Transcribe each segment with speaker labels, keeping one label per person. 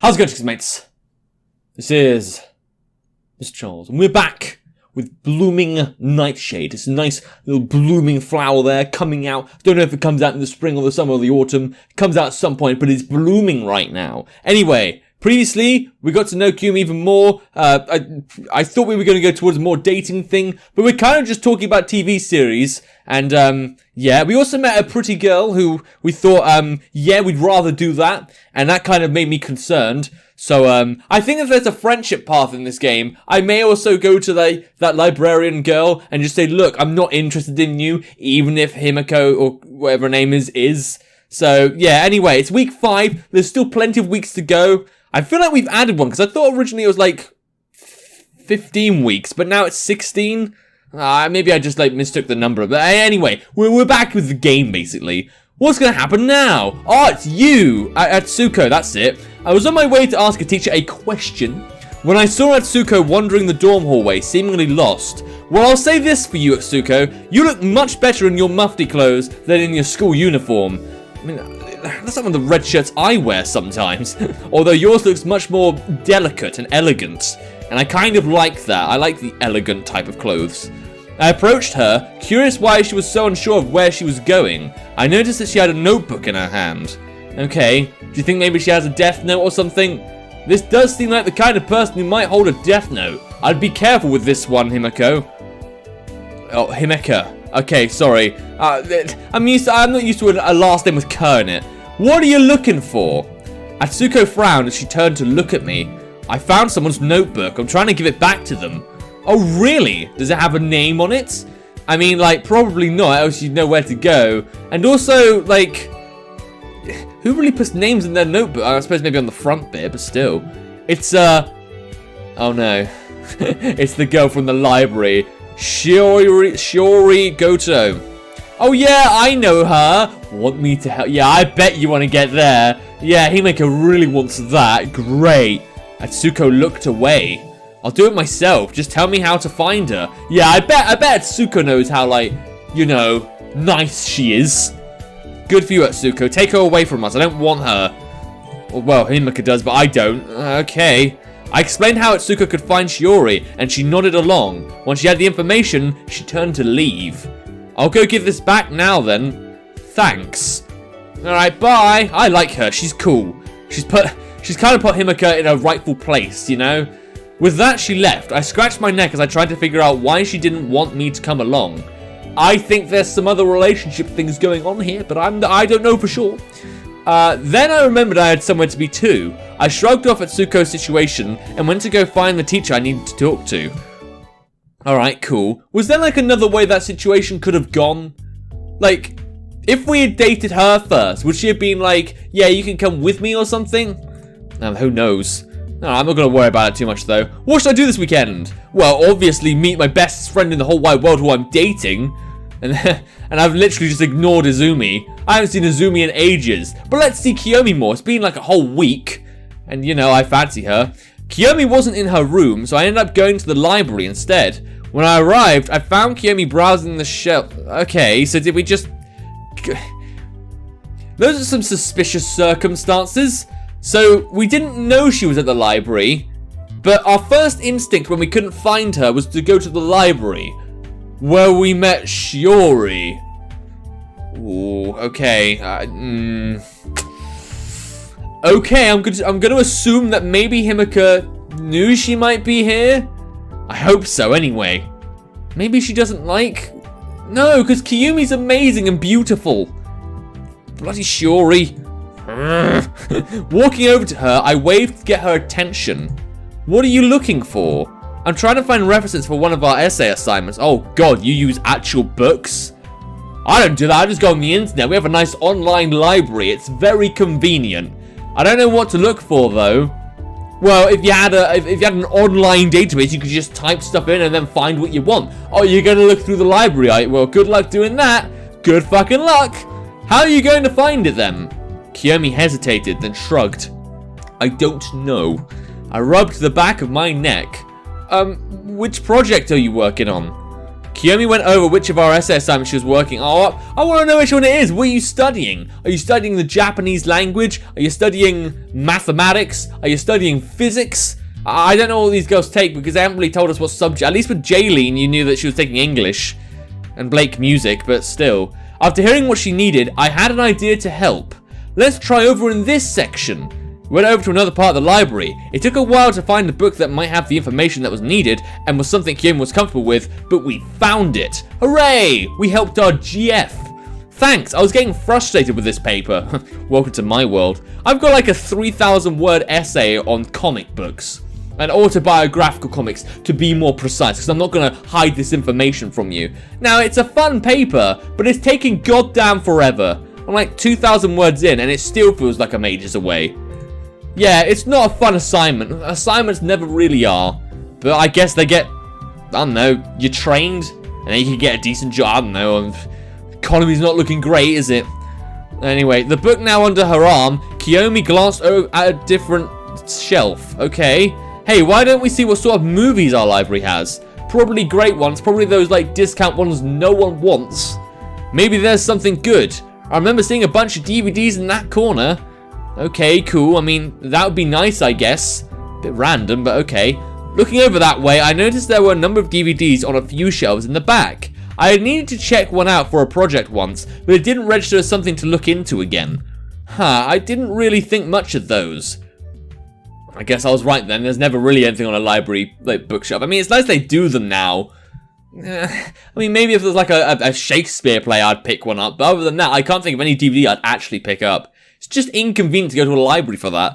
Speaker 1: How's it going, mates? This is Mrjacharles, and we're back with blooming Nightshade. It's a nice little blooming flower there coming out. Don't know if it comes out in the spring or the summer or the autumn. It comes out at some point, but it's blooming right now. Anyway, previously, we got to know Kyumi even more. I thought we were going to go towards a more dating thing, but we're kind of just talking about TV series. And, yeah, we also met a pretty girl who we thought, yeah, we'd rather do that. And that kind of made me concerned. So, I think if there's a friendship path in this game, I may also go to that librarian girl and just say, look, I'm not interested in you, even if Himiko, or whatever her name is. So, yeah, anyway, it's week 5. There's still plenty of weeks to go. I feel like we've added one, because I thought originally it was like 15 weeks, but now it's 16. Maybe I just mistook the number. But anyway, we're back with the game, basically. What's going to happen now? Oh, it's you! Atsuko, that's it. I was on my way to ask a teacher a question when I saw Atsuko wandering the dorm hallway, seemingly lost. Well, I'll say this for you, Atsuko. You look much better in your mufti clothes than in your school uniform. I mean, that's some of the red shirts I wear sometimes. Although yours looks much more delicate and elegant. And I kind of like that. I like the elegant type of clothes. I approached her, curious why she was so unsure of where she was going. I noticed that she had a notebook in her hand. Okay, do you think maybe she has a death note or something? This does seem like the kind of person who might hold a death note. I'd be careful with this one, Himiko. Oh, Himeka. Okay, sorry. I'm not used to a last name with K in it. What are you looking for? Atsuko frowned as she turned to look at me. I found someone's notebook. I'm trying to give it back to them. Oh, really? Does it have a name on it? I mean, probably not, else you'd know where to go. And also, who really puts names in their notebook? I suppose maybe on the front bit, but still. It's, oh no. It's the girl from the library. Shiori Goto. Oh yeah, I know her. Want me to help? Yeah, I bet you want to get there. Yeah, Himeko really wants that. Great. Atsuko looked away. I'll do it myself. Just tell me how to find her. Yeah, I bet Atsuko knows how, nice she is. Good for you, Atsuko. Take her away from us. I don't want her. Well, Himiko does, but I don't. Okay. I explained how Atsuko could find Shiori, and she nodded along. Once she had the information, she turned to leave. I'll go give this back now, then. Thanks. Alright, bye. I like her. She's cool. She's kind of put Himiko in her rightful place, you know? With that, she left. I scratched my neck as I tried to figure out why she didn't want me to come along. I think there's some other relationship things going on here, but I don't know for sure. Then I remembered I had somewhere to be too. I shrugged off Atsuko's situation and went to go find the teacher I needed to talk to. Alright, cool. Was there another way that situation could have gone? If we had dated her first, would she have been yeah, you can come with me or something? Who knows? No, I'm not going to worry about it too much, though. What should I do this weekend? Well, obviously meet my best friend in the whole wide world who I'm dating. And I've literally just ignored Izumi. I haven't seen Izumi in ages. But let's see Kiyomi more. It's been a whole week. And, I fancy her. Kiyomi wasn't in her room, so I ended up going to the library instead. When I arrived, I found Kiyomi browsing the shelf. Okay, so did we just... Those are some suspicious circumstances. So, we didn't know she was at the library, but our first instinct when we couldn't find her was to go to the library, where we met Shiori. Ooh, okay. Okay, I'm gonna assume that maybe Himiko knew she might be here? I hope so, anyway. Maybe she doesn't No, because Kiyumi's amazing and beautiful. Bloody Shiori. Walking over to her, I waved to get her attention. What are you looking for? I'm trying to find references for one of our essay assignments. Oh god, you use actual books? I don't do that, I just go on the internet. We have a nice online library. It's very convenient. I don't know what to look for though. Well, if you had an online database, you could just type stuff in and then find what you want. Oh, you're gonna look through the library, well, good luck doing that. Good fucking luck. How are you going to find it then? Kiyomi hesitated, then shrugged. I don't know. I rubbed the back of my neck. Which project are you working on? Kiyomi went over which of our essay assignments she was working on. Oh, I want to know which one it is. What are you studying? Are you studying the Japanese language? Are you studying mathematics? Are you studying physics? I don't know what these girls take because they haven't really told us what subject. At least with Jaylene, you knew that she was taking English and Blake music, but still. After hearing what she needed, I had an idea to help. Let's try over in this section. We went over to another part of the library. It took a while to find the book that might have the information that was needed and was something Kiyomi was comfortable with, but we found it. Hooray! We helped our GF. Thanks, I was getting frustrated with this paper. Welcome to my world. I've got like a 3,000 word essay on comic books. And autobiographical comics, to be more precise, because I'm not going to hide this information from you. Now, it's a fun paper, but it's taking goddamn forever. I'm like 2,000 words in, and it still feels like I'm ages away. Yeah, it's not a fun assignment. Assignments never really are. But I guess they get, I don't know, you're trained, and then you can get a decent job. I don't know, economy's not looking great, is it? Anyway, the book now under her arm, Kiyomi glanced over at a different shelf. Okay. Hey, why don't we see what sort of movies our library has? Probably great ones, probably those like discount ones no one wants. Maybe there's something good. I remember seeing a bunch of DVDs in that corner. Okay, cool. I mean, that would be nice, I guess. Bit random, but okay. Looking over that way, I noticed there were a number of DVDs on a few shelves in the back. I had needed to check one out for a project once, but it didn't register as something to look into again. I didn't really think much of those. I guess I was right then. There's never really anything on a library like bookshelf. I mean, it's nice they do them now. I mean, maybe if there's like a Shakespeare play, I'd pick one up. But other than that, I can't think of any DVD I'd actually pick up. It's just inconvenient to go to a library for that.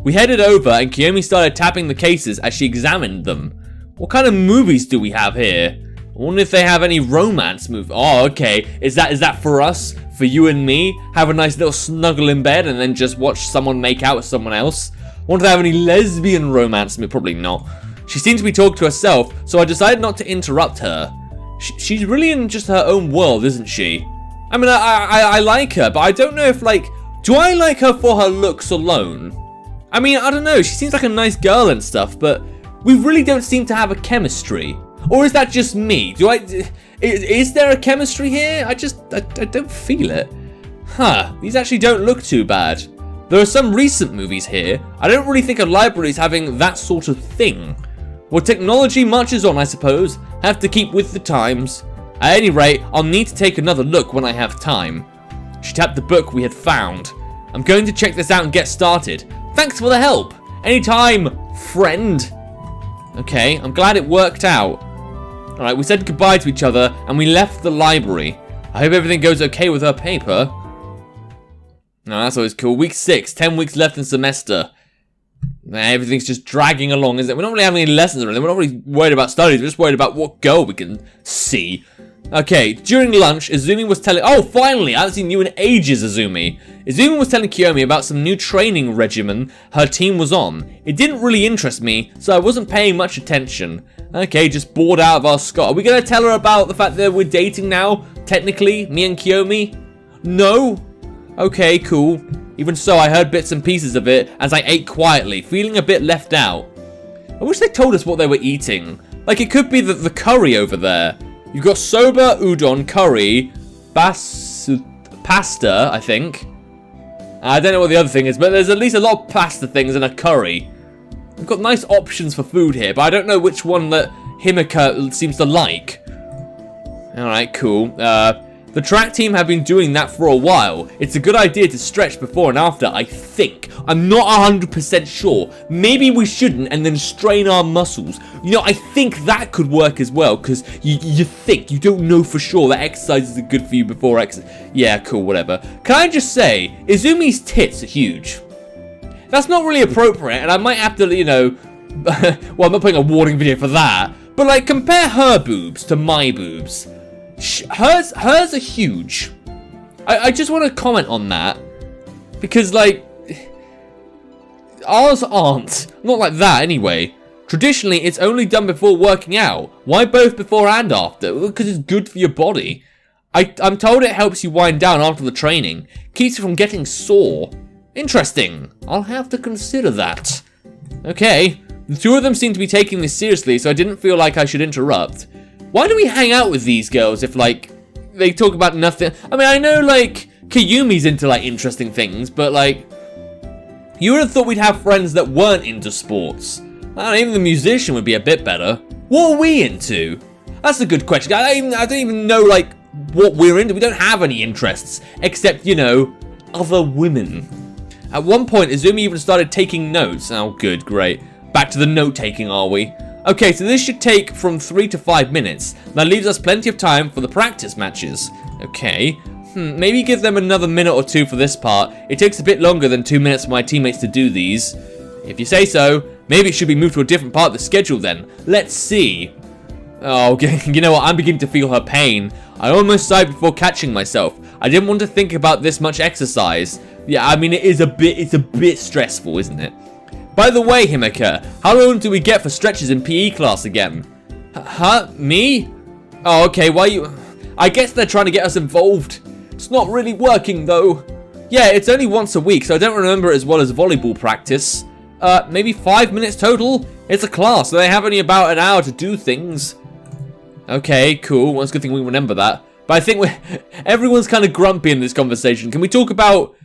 Speaker 1: We headed over and Kiyomi started tapping the cases as she examined them. What kind of movies do we have here? I wonder if they have any romance movies. Oh, okay. Is that for us? For you and me? Have a nice little snuggle in bed and then just watch someone make out with someone else? Want to have any lesbian romance? Probably not. She seemed to be talking to herself, so I decided not to interrupt her. She's really in just her own world, isn't she? I mean, I like her, but I don't know if, like, do I like her for her looks alone? I mean, I don't know. She seems like a nice girl and stuff, but we really don't seem to have a chemistry. Or is that just me? Is there a chemistry here? I don't feel it. These actually don't look too bad. There are some recent movies here. I don't really think a library is having that sort of thing. Well, technology marches on, I suppose. Have to keep with the times. At any rate, I'll need to take another look when I have time. She tapped the book we had found. I'm going to check this out and get started. Thanks for the help. Anytime, friend. Okay, I'm glad it worked out. Alright, we said goodbye to each other and we left the library. I hope everything goes okay with her paper. No, that's always cool. Week 6, 10 weeks left in semester. Everything's just dragging along, isn't it? We're not really having any lessons or anything. We're not really worried about studies. We're just worried about what girl we can see. Okay, during lunch, Izumi was telling... Oh, finally! I haven't seen you in ages, Izumi. Izumi was telling Kiyomi about some new training regimen her team was on. It didn't really interest me, so I wasn't paying much attention. Okay, just bored out of our Scott. Are we going to tell her about the fact that we're dating now? Technically, me and Kiyomi? No? Okay, cool. Even so, I heard bits and pieces of it as I ate quietly, feeling a bit left out. I wish they told us what they were eating. Like, it could be the curry over there. You've got soba, udon, curry, pasta, I think. I don't know what the other thing is, but there's at least a lot of pasta things and a curry. We've got nice options for food here, but I don't know which one that Himika seems to like. Alright, cool. The track team have been doing that for a while. It's a good idea to stretch before and after, I think. I'm not 100% sure. Maybe we shouldn't and then strain our muscles. You know, I think that could work as well, because you think, you don't know for sure that exercises are good for you before exercise. Yeah, cool, whatever. Can I just say, Izumi's tits are huge. That's not really appropriate, and I might have to, you know... well, I'm not putting a warning video for that. But, like, compare her boobs to my boobs. Hers are huge. I just want to comment on that. Because, like... ours aren't. Not like that, anyway. Traditionally, it's only done before working out. Why both before and after? Because it's good for your body. I'm told it helps you wind down after the training. Keeps you from getting sore. Interesting. I'll have to consider that. Okay. The two of them seem to be taking this seriously, so I didn't feel like I should interrupt. Why do we hang out with these girls if, like, they talk about nothing? I mean, I know, like, Kiyumi's into, like, interesting things, but, like, you would have thought we'd have friends that weren't into sports. Even the musician would be a bit better. What are we into? That's a good question. I don't even know, like, what we're into. We don't have any interests, except, you know, other women. At one point, Izumi even started taking notes. Oh, good, great. Back to the note-taking, are we? Okay, so this should take from 3 to 5 minutes. That leaves us plenty of time for the practice matches. Okay. Maybe give them another minute or two for this part. It takes a bit longer than 2 minutes for my teammates to do these. If you say so, maybe it should be moved to a different part of the schedule then. Let's see. Oh, you know what? I'm beginning to feel her pain. I almost sighed before catching myself. I didn't want to think about this much exercise. Yeah, I mean, it's a bit stressful, isn't it? By the way, Himeka, how long do we get for stretches in PE class again? Huh? Me? Oh, okay, why you... I guess they're trying to get us involved. It's not really working, though. Yeah, it's only once a week, so I don't remember it as well as volleyball practice. Maybe 5 minutes total? It's a class, so they have only about an hour to do things. Okay, cool. Well, it's a good thing we remember that. But I think everyone's kind of grumpy in this conversation. Can we talk about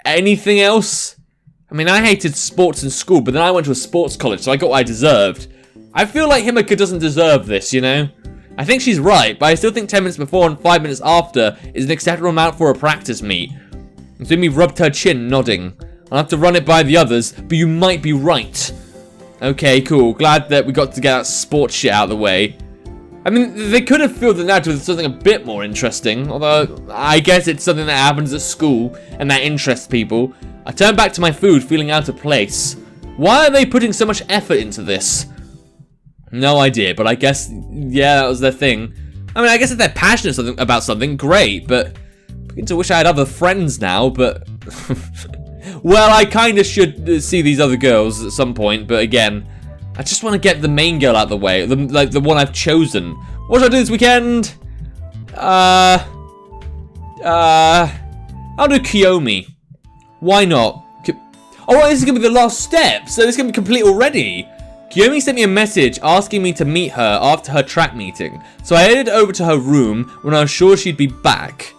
Speaker 1: anything else? I mean, I hated sports in school, but then I went to a sports college, so I got what I deserved. I feel like Himeka doesn't deserve this, you know? I think she's right, but I still think 10 minutes before and 5 minutes after is an acceptable amount for a practice meet. Izumi rubbed her chin, nodding. I'll have to run it by the others, but you might be right. Okay, cool. Glad that we got to get that sports shit out of the way. I mean, they could have filled it out with something a bit more interesting, although I guess it's something that happens at school and that interests people. I turned back to my food, feeling out of place. Why are they putting so much effort into this? No idea, but I guess, yeah, that was their thing. I mean, I guess if they're passionate about something, great, but I begin to wish I had other friends now, but... Well, I kind of should see these other girls at some point, but again, I just want to get the main girl out of the way, the one I've chosen. What should I do this weekend? I'll do Kiyomi. Why not? Oh, right, this is going to be the last step, so this is going to be complete already. Kiyomi sent me a message asking me to meet her after her track meeting, so I headed over to her room when I was sure she'd be back.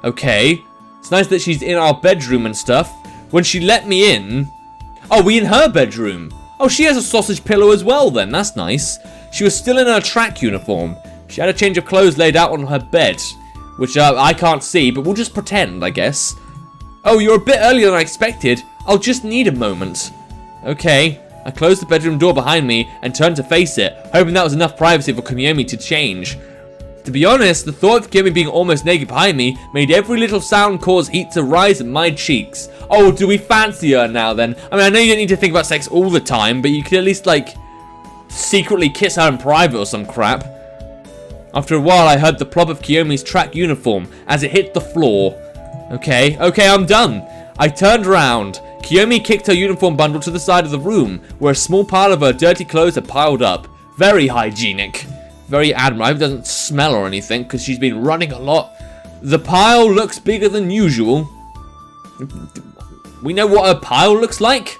Speaker 1: Okay, it's nice that she's in our bedroom and stuff. When she let me in... Oh, we in her bedroom? Oh, she has a sausage pillow as well then, that's nice. She was still in her track uniform. She had a change of clothes laid out on her bed, which I can't see, but we'll just pretend, I guess. Oh, you're a bit earlier than I expected. I'll just need a moment. Okay. I closed the bedroom door behind me and turned to face it, hoping that was enough privacy for Kiyomi to change. To be honest, the thought of Kiyomi being almost naked behind me made every little sound cause heat to rise in my cheeks. Oh, do we fancy her now then? I mean, I know you don't need to think about sex all the time, but you could at least, like, secretly kiss her in private or some crap. After a while, I heard the plop of Kiyomi's track uniform as it hit the floor. Okay, I'm done. I turned around. Kiyomi kicked her uniform bundle to the side of the room, where a small pile of her dirty clothes had piled up. Very hygienic. Very admirable. It doesn't smell or anything, because she's been running a lot. The pile looks bigger than usual. We know what a pile looks like?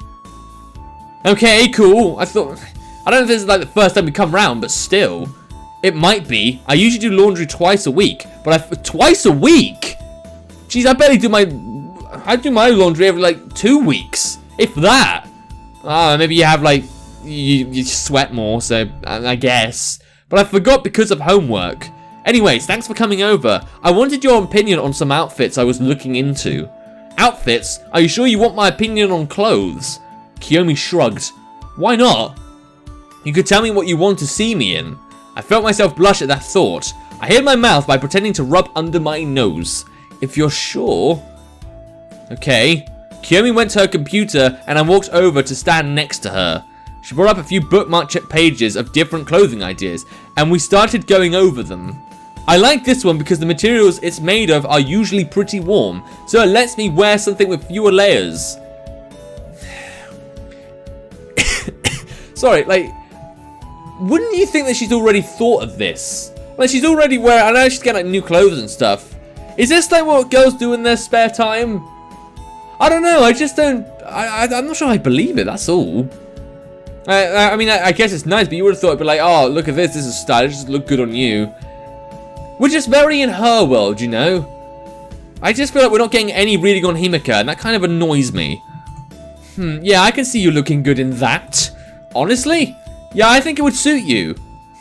Speaker 1: Okay, cool. I don't know if this is like the first time we come round, but still. It might be. I usually do laundry twice a week, but twice a week? Jeez, I do my laundry every like 2 weeks, if that. Maybe you have like, you sweat more, so I guess. But I forgot because of homework. Anyways, thanks for coming over. I wanted your opinion on some outfits I was looking into. Outfits? Are you sure you want my opinion on clothes? Kiyomi shrugged. Why not? You could tell me what you want to see me in. I felt myself blush at that thought. I hid my mouth by pretending to rub under my nose. If you're sure... Okay. Kiyomi went to her computer and I walked over to stand next to her. She brought up a few bookmarked pages of different clothing ideas and we started going over them. I like this one because the materials it's made of are usually pretty warm, so it lets me wear something with fewer layers. Sorry, like, wouldn't you think that she's already thought of this? Like, she's already wearing, I know she's getting like new clothes and stuff. Is this like what girls do in their spare time? I don't know, I just don't, I'm not sure I believe it, that's all. I mean, I guess it's nice, but you would have thought it'd be like, oh, look at this is stylish, just look good on you. We're just very in her world, you know? I just feel like we're not getting any reading on Himeka, and that kind of annoys me. Yeah, I can see you looking good in that. Honestly? Yeah, I think it would suit you.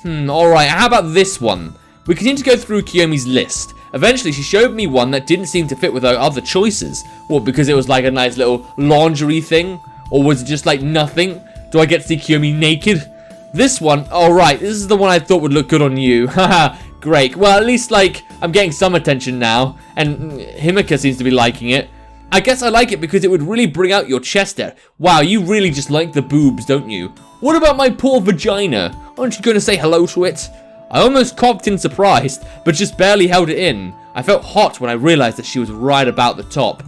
Speaker 1: Alright, how about this one? We continue to go through Kiyomi's list. Eventually, she showed me one that didn't seem to fit with her other choices. What, because it was like a nice little lingerie thing? Or was it just like nothing? Do I get to see Kiyomi naked? This one, alright, this is the one I thought would look good on you. Haha, great. Well, at least, like, I'm getting some attention now. And Himeka seems to be liking it. I guess I like it because it would really bring out your chest there. Wow, you really just like the boobs, don't you? What about my poor vagina? Aren't you going to say hello to it? I almost coughed in surprise, but just barely held it in. I felt hot when I realized that she was right about the top.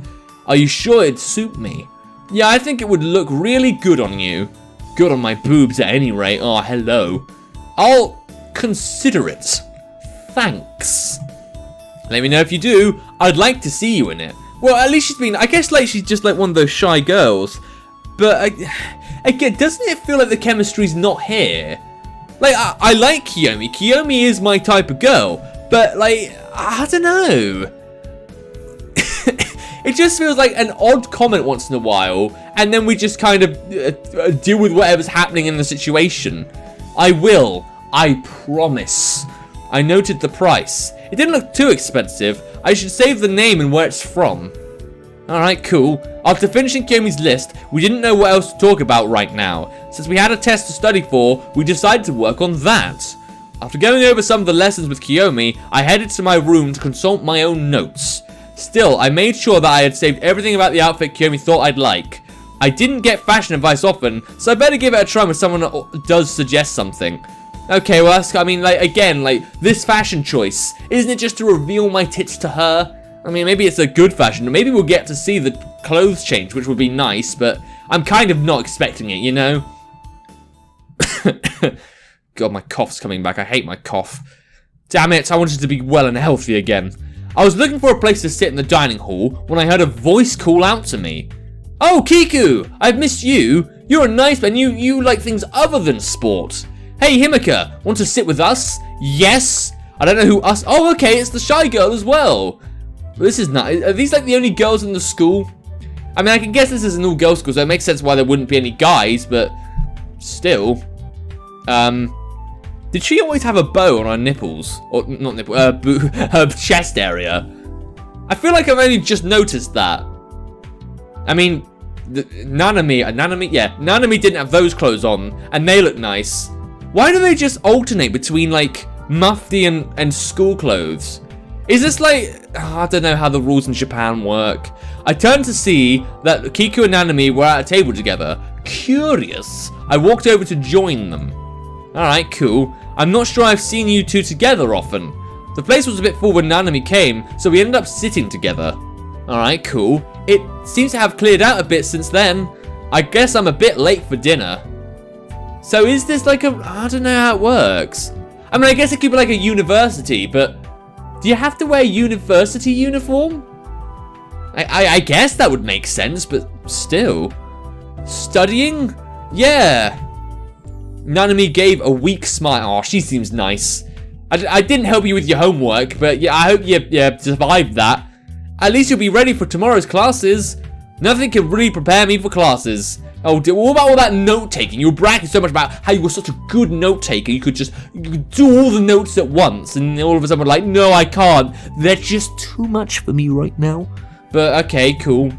Speaker 1: Are you sure it'd suit me? Yeah, I think it would look really good on you. Good on my boobs at any rate. Oh, hello. I'll consider it. Thanks. Let me know if you do. I'd like to see you in it. Well, at least I guess like she's just like one of those shy girls. But again, doesn't it feel like the chemistry's not here? Like, I like Kiyomi. Kiyomi is my type of girl. But like, I don't know. It just feels like an odd comment once in a while. And then we just kind of deal with whatever's happening in the situation. I will. I promise. I noted the price. It didn't look too expensive. I should save the name and where it's from. Alright, cool. After finishing Kiyomi's list, we didn't know what else to talk about right now. Since we had a test to study for, we decided to work on that. After going over some of the lessons with Kiyomi, I headed to my room to consult my own notes. Still, I made sure that I had saved everything about the outfit Kiyomi thought I'd like. I didn't get fashion advice often, so I better give it a try when someone does suggest something. Okay, well, that's, I mean, like, again, like, this fashion choice, isn't it just to reveal my tits to her? I mean, maybe it's a good fashion, maybe we'll get to see the clothes change, which would be nice, but I'm kind of not expecting it, you know? God, my cough's coming back, I hate my cough. Damn it, I wanted to be well and healthy again. I was looking for a place to sit in the dining hall when I heard a voice call out to me. Oh, Kiku, I've missed you. You're a nice man, you like things other than sport. Hey, Himeka, want to sit with us? Yes. I don't know who us. Oh, okay, it's the shy girl as well. This is nice. Are these like the only girls in the school? I mean, I can guess this is an all-girls school, so it makes sense why there wouldn't be any guys, but still. Did she always have a bow on her nipples? Or, not nipple, her chest area? I feel like I've only just noticed that. I mean, Nanami didn't have those clothes on, and they look nice. Why do they just alternate between, like, mufti and school clothes? Is this like... I don't know how the rules in Japan work. I turned to see that Kiku and Nanami were at a table together. Curious. I walked over to join them. Alright, cool. I'm not sure I've seen you two together often. The place was a bit full when Nanami came, so we ended up sitting together. Alright, cool. It seems to have cleared out a bit since then. I guess I'm a bit late for dinner. So is this like a... I don't know how it works. I mean, I guess it could be like a university, but... Do you have to wear a university uniform? I guess that would make sense, but still. Studying? Yeah. Nanami gave a weak smile. Oh, she seems nice. I didn't help you with your homework, but yeah, I hope you survived that. At least you'll be ready for tomorrow's classes. Nothing can really prepare me for classes. Oh, what about all that note-taking? You were bragging so much about how you were such a good note-taker. You could do all the notes at once. And all of a sudden we're like, no, I can't. They're just too much for me right now. But, okay, cool.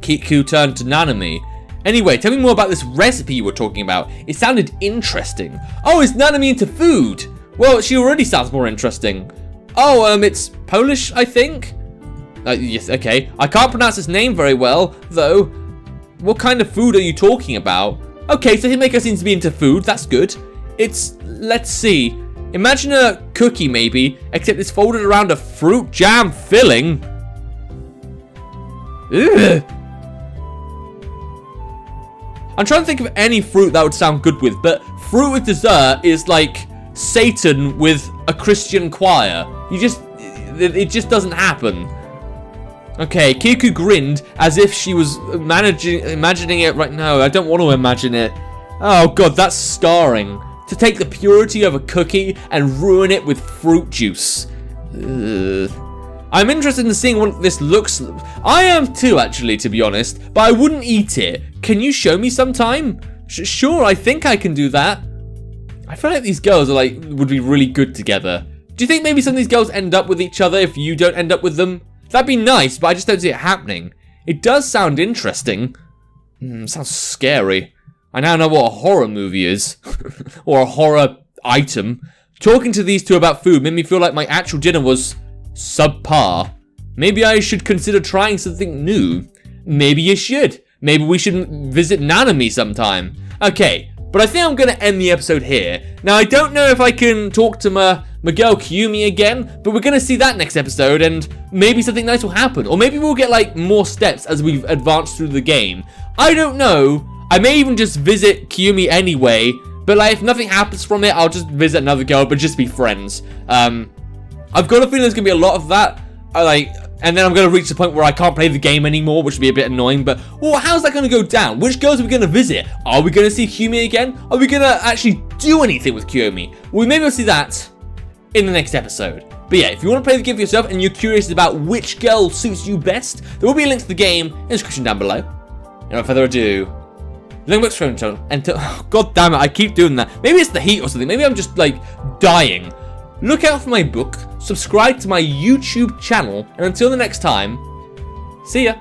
Speaker 1: Kiku turned to Nanami. Anyway, tell me more about this recipe you were talking about. It sounded interesting. Oh, is Nanami into food? Well, she already sounds more interesting. Oh, it's Polish, I think? Yes, okay. I can't pronounce his name very well, though. What kind of food are you talking about? Okay, so Himeka seems to be into food. That's good. It's... Let's see. Imagine a cookie, maybe, except it's folded around a fruit jam filling. Ugh. I'm trying to think of any fruit that would sound good with, but fruit with dessert is like Satan with a Christian choir. It just doesn't happen. Okay, Kiku grinned as if she was imagining it right now. I don't want to imagine it. Oh god, that's scarring. To take the purity of a cookie and ruin it with fruit juice. Ugh. I'm interested in seeing what this looks like. I am too, actually, to be honest, but I wouldn't eat it. Can you show me sometime? Sure, I think I can do that. I feel like these girls are would be really good together. Do you think maybe some of these girls end up with each other if you don't end up with them? That'd be nice, but I just don't see it happening. It does sound interesting. Sounds scary. I now know what a horror movie is. Or a horror item. Talking to these two about food made me feel like my actual dinner was subpar. Maybe I should consider trying something new. Maybe you should. Maybe we should visit Nanami sometime. Okay, but I think I'm going to end the episode here. Now, I don't know if I can talk to my girl Kiyumi again, but we're going to see that next episode, and maybe something nice will happen. Or maybe we'll get, more steps as we've advanced through the game. I don't know. I may even just visit Kiyumi anyway, but, if nothing happens from it, I'll just visit another girl, but just be friends. I've got a feeling there's going to be a lot of that. And then I'm going to reach the point where I can't play the game anymore, which would be a bit annoying. But, how's that going to go down? Which girls are we going to visit? Are we going to see Kiyumi again? Are we going to actually do anything with Kiyumi? Well, maybe we'll see that in the next episode. But yeah, if you want to play the game for yourself and you're curious about which girl suits you best, there will be a link to the game in the description down below. And without further ado, link back to the channel. And god damn it, I keep doing that. Maybe it's the heat or something. Maybe I'm just dying. Look out for my book, subscribe to my YouTube channel, and until the next time, see ya!